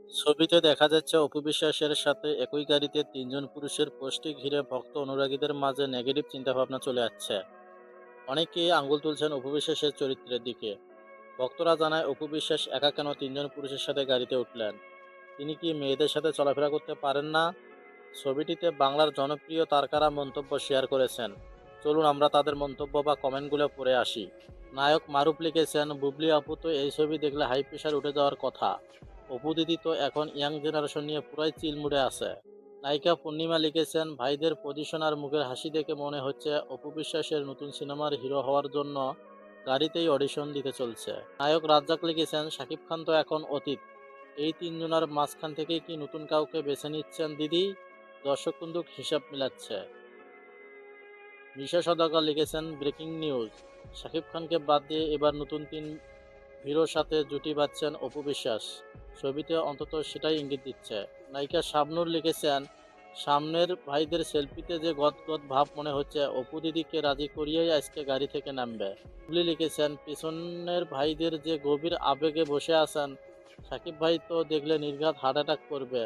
ছবিতে দেখা যাচ্ছে অপু বিশ্বাসের সাথে একই গাড়িতে তিনজন পুরুষের পোস্টটি ঘিরে ভক্ত অনুরাগীদের মাঝে নেগেটিভ চিন্তাভাবনা চলে আসছে। অনেকেই আঙ্গুল তুলছেন অপু বিশ্বাসের চরিত্রের দিকে। ভক্তরা জানায় অপু বিশ্বাস একা কেন তিনজন পুরুষের সাথে গাড়িতে উঠলেন। তিনি কি মেয়েদের সাথে চলাফেরা করতে পারেন না? ছবিটিতে বাংলার জনপ্রিয় তারকারা মন্তব্য শেয়ার করেছেন। চলুন আমরা তাদের মন্তব্য বা কমেন্টগুলো পড়ে আসি। নায়ক মারুফ লিখেছেন, বুবলি আপু তো এই ছবি দেখলে হাই প্রেশার উঠে যাওয়ার কথা। অপু দিদি তো এখন ইয়াং জেনারেশন নিয়ে পুরাই চিল মুডে আছে। নায়িকা পূর্ণিমা লিখেছেন, ভাইদের পজিশন আর মুখের হাসি দেখে মনে হচ্ছে অপু বিশ্বাসের নতুন সিনেমার হিরো হওয়ার জন্য গাড়িতেই অডিশন দিতে চলছে। নায়ক রাজ্জাক লিখেছেন, শাকিব খান তো এখন অতীত। এই তিনজনের মাঝখান থেকেই কি নতুন কাউকে বেছে নিচ্ছেন দিদি? দর্শক কিন্তু হিসাব মিলাচ্ছে। মিশা সওদাগর লিখেছেন, ব্রেকিং নিউজ, শাকিব খানকে বাদ দিয়ে এবার নতুন তিন হিরোর সাথে জুটি বাঁধছেন অপু বিশ্বাস। ছবিতে অন্তত সেটাই ইঙ্গিত দিচ্ছে। নায়িকা শাবনূর লিখেছেন, সামনের ভাইদের সেলফিতে যে গদগদ ভাব মনে হচ্ছে অপু দিদিকে রাজি করিয়েই আজকে গাড়ি থেকে নামবে। হুগলি লিখেছেন, পিছনের ভাইদের যে গভীর আবেগে বসে আছেন, সাকিব ভাই তো দেখলে নির্ঘাত হার্ট অ্যাটাক করবে।